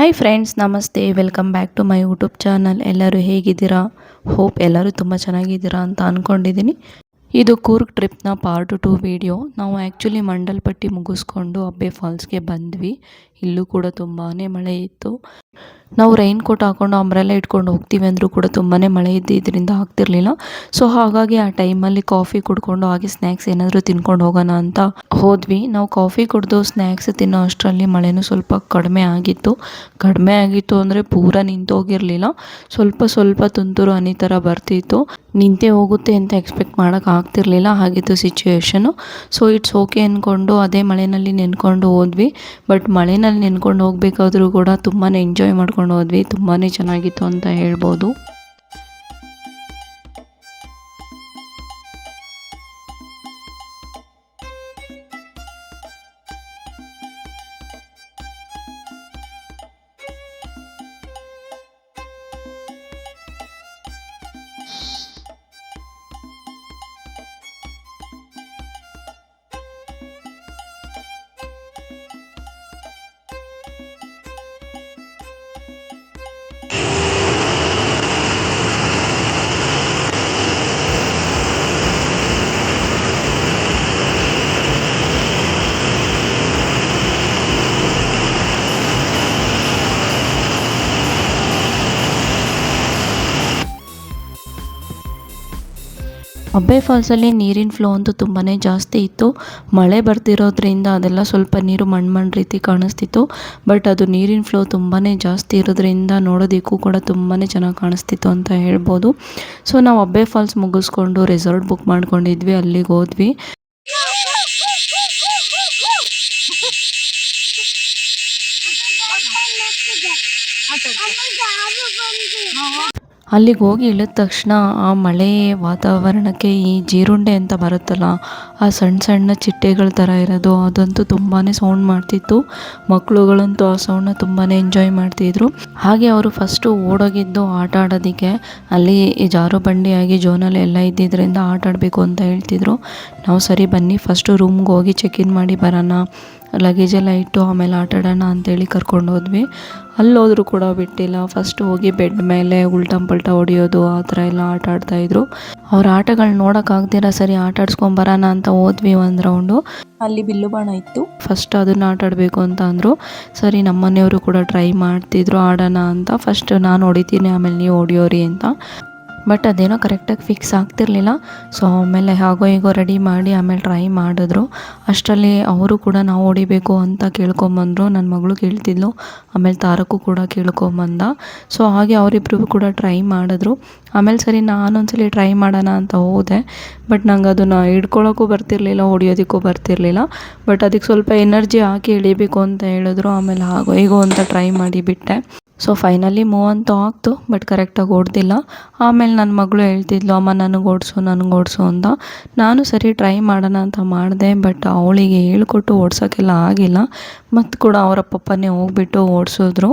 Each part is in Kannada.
ಹಾಯ್ ಫ್ರೆಂಡ್ಸ್, ನಮಸ್ತೆ. Welcome back to my YouTube channel. ಎಲ್ಲರೂ ಹೇಗಿದ್ದೀರಾ? ಹೋಪ್ ಎಲ್ಲರೂ ತುಂಬ ಚೆನ್ನಾಗಿದ್ದೀರಾ ಅಂತ ಅಂದ್ಕೊಂಡಿದ್ದೀನಿ. ಇದು ಕೂರ್ಗ್ ಟ್ರಿಪ್ನ ಪಾರ್ಟ್ 2 ವಿಡಿಯೋ. ನಾವು ಆ್ಯಕ್ಚುಲಿ ಮಂಡಲ್ಪಟ್ಟಿ ಮುಗಿಸ್ಕೊಂಡು ಅಬ್ಬೆ ಫಾಲ್ಸ್ಗೆ ಬಂದ್ವಿ. ಇಲ್ಲೂ ಕೂಡ ತುಂಬಾ ಮಳೆ ಇತ್ತು. ನಾವು ರೈನ್ ಕೋಟ್ ಹಾಕ್ಕೊಂಡು ಅಂಬ್ರೆಲ್ಲ ಇಟ್ಕೊಂಡು ಹೋಗ್ತೀವಿ ಅಂದರೂ ಕೂಡ ತುಂಬಾ ಮಳೆ ಇದ್ದಿದ್ದರಿಂದ ಆಗ್ತಿರ್ಲಿಲ್ಲ. ಸೊ ಹಾಗಾಗಿ ಆ ಟೈಮಲ್ಲಿ ಕಾಫಿ ಕುಡ್ಕೊಂಡು ಹಾಗೆ ಸ್ನ್ಯಾಕ್ಸ್ ಏನಾದರೂ ತಿನ್ಕೊಂಡು ಹೋಗೋಣ ಅಂತ ಹೋದ್ವಿ. ನಾವು ಕಾಫಿ ಕುಡಿದು ಸ್ನ್ಯಾಕ್ಸ್ ತಿನ್ನೋ ಅಷ್ಟರಲ್ಲಿ ಮಳೆನೂ ಸ್ವಲ್ಪ ಕಡಿಮೆ ಆಗಿತ್ತು ಅಂದರೆ ಪೂರ ನಿಂತೋಗಿರಲಿಲ್ಲ. ಸ್ವಲ್ಪ ತುಂತುರು ಹನಿ ಥರ ಬರ್ತಿತ್ತು. ನಿಂತೇ ಹೋಗುತ್ತೆ ಅಂತ ಎಕ್ಸ್ಪೆಕ್ಟ್ ಮಾಡೋಕೆ ಆಗ್ತಿರ್ಲಿಲ್ಲ, ಹಾಗಿತ್ತು ಸಿಚುವೇಶನು. ಸೊ ಇಟ್ಸ್ ಓಕೆ ಅಂದ್ಕೊಂಡು ಅದೇ ಮಳೆಯಲ್ಲಿ ನೆನ್ಕೊಂಡು ಹೋದ್ವಿ. ಬಟ್ ಮಳೆಯಲ್ಲಿ ನೆನ್ಕೊಂಡು ಹೋಗ್ಬೇಕಾದ್ರೂ ಕೂಡ ತುಂಬಾ ಎಂಜಾಯ್ ಮಾಡ್ಕೊಂಡು ಹೋದ್ವಿ. ತುಂಬಾ ಚೆನ್ನಾಗಿತ್ತು ಅಂತ ಹೇಳ್ಬೋದು. ಅಬ್ಬೆ ಫಾಲ್ಸಲ್ಲಿ ನೀರಿನ ಫ್ಲೋ ಅಂತೂ ತುಂಬಾ ಜಾಸ್ತಿ ಇತ್ತು. ಮಳೆ ಬರ್ತಿರೋದ್ರಿಂದ ಅದೆಲ್ಲ ಸ್ವಲ್ಪ ನೀರು ಮಣ್ಣು ರೀತಿ ಕಾಣಿಸ್ತಿತ್ತು. ಬಟ್ ಅದು ನೀರಿನ ಫ್ಲೋ ತುಂಬಾ ಜಾಸ್ತಿ ಇರೋದ್ರಿಂದ ನೋಡೋದಕ್ಕೂ ಕೂಡ ತುಂಬಾ ಚೆನ್ನಾಗಿ ಕಾಣಿಸ್ತಿತ್ತು ಅಂತ ಹೇಳ್ಬೋದು. ಸೊ ನಾವು ಅಬ್ಬೆ ಫಾಲ್ಸ್ ಮುಗಿಸ್ಕೊಂಡು ರೆಸಾರ್ಟ್ ಬುಕ್ ಮಾಡ್ಕೊಂಡಿದ್ವಿ, ಅಲ್ಲಿಗೆ ಹೋದ್ವಿ. ಅಲ್ಲಿಗೆ ಹೋಗಿ ಇಳಿದ ತಕ್ಷಣ ಆ ಮಳೆ ವಾತಾವರಣಕ್ಕೆ ಈ ಜೀರುಂಡೆ ಅಂತ ಬರುತ್ತಲ್ಲ, ಆ ಸಣ್ಣ ಚಿಟ್ಟೆಗಳ ಥರ ಇರೋದು, ಅದಂತೂ ತುಂಬಾ ಸೌಂಡ್ ಮಾಡ್ತಿತ್ತು. ಮಕ್ಕಳುಗಳಂತೂ ಆ ಸೌಂಡನ್ನ ತುಂಬಾ ಎಂಜಾಯ್ ಮಾಡ್ತಿದ್ರು. ಹಾಗೆ ಅವರು ಫಸ್ಟು ಓಡೋಗಿದ್ದು ಆಟ ಆಡೋದಕ್ಕೆ. ಅಲ್ಲಿ ಜಾರು ಬಂಡಿಯಾಗಿ ಜೋನಲ್ಲಿ ಎಲ್ಲ ಇದ್ದಿದ್ದರಿಂದ ಆಟ ಆಡಬೇಕು ಅಂತ ಹೇಳ್ತಿದ್ರು. ನಾವು ಸರಿ ಬನ್ನಿ ಫಸ್ಟು ರೂಮ್ಗೆ ಹೋಗಿ ಚೆಕ್-ಇನ್ ಮಾಡಿ ಬರೋಣ, ಲಗೇಜೆಲ್ಲ ಇಟ್ಟು ಆಮೇಲೆ ಆಟ ಆಡೋಣ ಅಂತೇಳಿ ಕರ್ಕೊಂಡು ಹೋದ್ವಿ. ಅಲ್ಲೋದ್ರೂ ಕೂಡ ಬಿಟ್ಟಿಲ್ಲ. ಫಸ್ಟ್ ಹೋಗಿ ಬೆಡ್ ಮೇಲೆ ಉಲ್ಟಂ ಪಲ್ಟ ಹೊಡಿಯೋದು ಆ ಥರ ಎಲ್ಲ ಆಟ ಆಡ್ತಾಯಿದ್ರು. ಅವ್ರ ಆಟಗಳು ನೋಡೋಕ್ಕಾಗ್ದಿರ ಸರಿ ಆಟ ಆಡ್ಸ್ಕೊಂಬರೋಣ ಅಂತ ಹೋದ್ವಿ ಒಂದು ರೌಂಡು. ಅಲ್ಲಿ ಬಿಲ್ಲು ಬಾಣ ಇತ್ತು, ಫಸ್ಟ್ ಅದನ್ನು ಆಟ ಆಡಬೇಕು ಅಂತ ಅಂದರು. ಸರಿ ನಮ್ಮನೆಯವರು ಕೂಡ ಟ್ರೈ ಮಾಡ್ತಿದ್ರು ಆಡೋಣ ಅಂತ. ಫಸ್ಟ್ ನಾನು ಹೊಡಿತೀನಿ ಆಮೇಲೆ ನೀವು ಹೊಡಿಯೋರಿ ಅಂತ. ಬಟ್ ಅದೇನೋ ಕರೆಕ್ಟಾಗಿ ಫಿಕ್ಸ್ ಆಗ್ತಿರ್ಲಿಲ್ಲ. ಸೊ ಆಮೇಲೆ ಹಾಗೋ ಹೀಗೋ ರೆಡಿ ಮಾಡಿ ಆಮೇಲೆ ಟ್ರೈ ಮಾಡಿದ್ರು. ಅಷ್ಟರಲ್ಲಿ ಅವರು ಕೂಡ ನಾವು ಹೊಡಿಬೇಕು ಅಂತ ಕೇಳ್ಕೊಂಬಂದರು. ನನ್ನ ಮಗಳು ಕೇಳ್ತಿದ್ಲು, ಆಮೇಲೆ ತಾರಕ್ಕೂ ಕೂಡ ಕೇಳ್ಕೊಂಬಂದ. ಸೊ ಹಾಗೆ ಅವರಿಬ್ಬರಿಗೂ ಕೂಡ ಟ್ರೈ ಮಾಡಿದ್ರು. ಆಮೇಲೆ ಸರಿ ನಾನೊಂದ್ಸಲಿ ಟ್ರೈ ಮಾಡೋಣ ಅಂತ ಹೋದೆ. ಬಟ್ ನಂಗೆ ಅದನ್ನು ಹಿಡ್ಕೊಳ್ಳೋಕ್ಕೂ ಬರ್ತಿರ್ಲಿಲ್ಲ, ಹೊಡಿಯೋದಕ್ಕೂ ಬರ್ತಿರ್ಲಿಲ್ಲ. ಬಟ್ ಅದಕ್ಕೆ ಸ್ವಲ್ಪ ಎನರ್ಜಿ ಹಾಕಿ ಎಳಿಬೇಕು ಅಂತ ಹೇಳಿದ್ರು. ಆಮೇಲೆ ಹಾಗೋ ಹೀಗೋ ಅಂತ ಟ್ರೈ ಮಾಡಿ ಬಿಟ್ಟೆ. ಸೊ ಫೈನಲಿ ಮೂವ್ ಅಂತೂ ಆಗ್ತು, ಬಟ್ ಕರೆಕ್ಟಾಗಿ ಓಡ್ದಿಲ್ಲ. ಆಮೇಲೆ ನನ್ನ ಮಗಳು ಹೇಳ್ತಿದ್ಲು, ಅಮ್ಮ ನನಗೆ ಓಡಿಸು ಅಂತ. ನಾನು ಸರಿ ಟ್ರೈ ಮಾಡೋಣ ಅಂತ ಮಾಡಿದೆ. ಬಟ್ ಅವಳಿಗೆ ಹೇಳ್ಕೊಟ್ಟು ಓಡ್ಸೋಕ್ಕೆಲ್ಲ ಆಗಿಲ್ಲ. ಮತ್ತು ಕೂಡ ಅವರ ಪಪ್ಪನೇ ಹೋಗ್ಬಿಟ್ಟು ಓಡಿಸಿದ್ರು.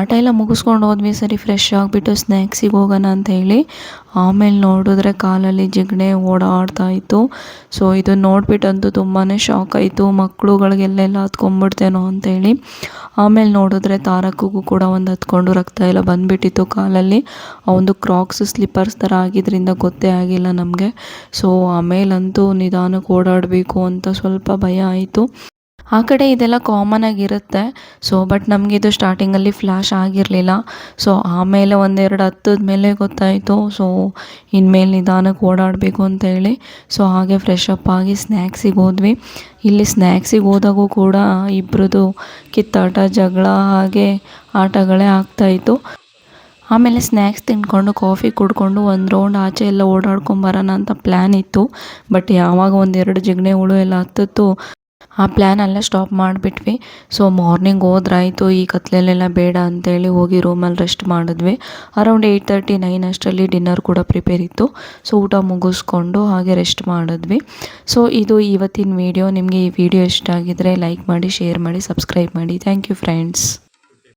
ಆಟ ಎಲ್ಲ ಮುಗಿಸ್ಕೊಂಡು ಹೋದ್ವಿ. ಸರಿ ಫ್ರೆಶ್ ಆಗಿಬಿಟ್ಟು ಸ್ನ್ಯಾಕ್ಸಿಗೆ ಹೋಗೋಣ ಅಂತ ಹೇಳಿ. ಆಮೇಲೆ ನೋಡಿದ್ರೆ ಕಾಲಲ್ಲಿ ಜಿಗಣೆ ಓಡಾಡ್ತಾ ಇತ್ತು. ಸೊ ಇದನ್ನು ನೋಡ್ಬಿಟ್ಟಂತೂ ತುಂಬಾ ಶಾಕ್ ಆಯಿತು. ಮಕ್ಕಳುಗಳಿಗೆಲ್ಲ ಹತ್ಕೊಂಡ್ಬಿಡ್ತೇನೋ ಅಂತೇಳಿ. ಆಮೇಲೆ ನೋಡಿದ್ರೆ ತಾರಕ್ಕೂ ಕೂಡ ಒಂದು ಹತ್ಕೊಂಡು ರಕ್ತ ಎಲ್ಲ ಬಂದುಬಿಟ್ಟಿತ್ತು ಕಾಲಲ್ಲಿ. ಆ ಒಂದು ಕ್ರಾಕ್ಸ್ ಸ್ಲಿಪ್ಪರ್ಸ್ ಥರ ಆಗಿದ್ದರಿಂದ ಗೊತ್ತೇ ಆಗಿಲ್ಲ ನಮಗೆ. ಸೊ ಆಮೇಲಂತೂ ನಿಧಾನಕ್ಕೆ ಓಡಾಡಬೇಕು ಅಂತ ಸ್ವಲ್ಪ ಭಯ ಆಯಿತು. ಆ ಕಡೆ ಇದೆಲ್ಲ ಕಾಮನ್ ಆಗಿರುತ್ತೆ. ಸೊ ಬಟ್ ನಮಗೆ ಇದು ಸ್ಟಾರ್ಟಿಂಗಲ್ಲಿ ಫ್ಲ್ಯಾಶ್ ಆಗಿರಲಿಲ್ಲ. ಸೊ ಆಮೇಲೆ ಒಂದೆರಡು ಹತ್ತದ ಮೇಲೆ ಗೊತ್ತಾಯಿತು. ಸೊ ಇನ್ಮೇಲೆ ನಿಧಾನಕ್ಕೆ ಓಡಾಡಬೇಕು ಅಂತ ಹೇಳಿ ಸೊ ಹಾಗೆ ಫ್ರೆಶ್ ಅಪ್ ಆಗಿ ಸ್ನ್ಯಾಕ್ಸಿಗೆ ಹೋದ್ವಿ. ಇಲ್ಲಿ ಸ್ನ್ಯಾಕ್ಸಿಗೆ ಹೋದಾಗೂ ಕೂಡ ಇಬ್ಬರದು ಕಿತ್ತಾಟ, ಜಗಳ ಹಾಗೆ ಆಟಗಳೇ ಆಗ್ತಾಯಿತ್ತು. ಆಮೇಲೆ ಸ್ನ್ಯಾಕ್ಸ್ ತಿಂದ್ಕೊಂಡು ಕಾಫಿ ಕುಡ್ಕೊಂಡು ಒಂದು ರೌಂಡ್ ಆಚೆ ಎಲ್ಲ ಓಡಾಡ್ಕೊಂಬರೋಣ ಅಂತ ಪ್ಲ್ಯಾನ್ ಇತ್ತು. ಬಟ್ ಯಾವಾಗ ಒಂದೆರಡು ಜಿಗಣೆ ಹುಳು ಎಲ್ಲ ಹತ್ತಿತ್ತು, ಆ ಪ್ಲ್ಯಾನ್ ಅಲ್ಲೇ ಸ್ಟಾಪ್ ಮಾಡಿಬಿಟ್ವಿ. ಸೊ ಮಾರ್ನಿಂಗ್ ಹೋದ್ರಾಯ್ತು, ಈ ಕತ್ಲೆಲೆಲ್ಲ ಬೇಡ ಅಂತೇಳಿ ಹೋಗಿ ರೂಮಲ್ಲಿ ರೆಸ್ಟ್ ಮಾಡಿದ್ವಿ. ಅರೌಂಡ್ 8:30, 9 ಅಷ್ಟರಲ್ಲಿ ಡಿನ್ನರ್ ಕೂಡ ಪ್ರಿಪೇರ್ ಇತ್ತು. ಸೊ ಊಟ ಮುಗಿಸ್ಕೊಂಡು ಹಾಗೆ ರೆಸ್ಟ್ ಮಾಡಿದ್ವಿ. ಸೊ ಇದು ಇವತ್ತಿನ ವೀಡಿಯೋ. ನಿಮಗೆ ಈ ವಿಡಿಯೋ ಇಷ್ಟ ಆಗಿದ್ರೆ ಲೈಕ್ ಮಾಡಿ, ಶೇರ್ ಮಾಡಿ, ಸಬ್ಸ್ಕ್ರೈಬ್ ಮಾಡಿ. Thank you friends.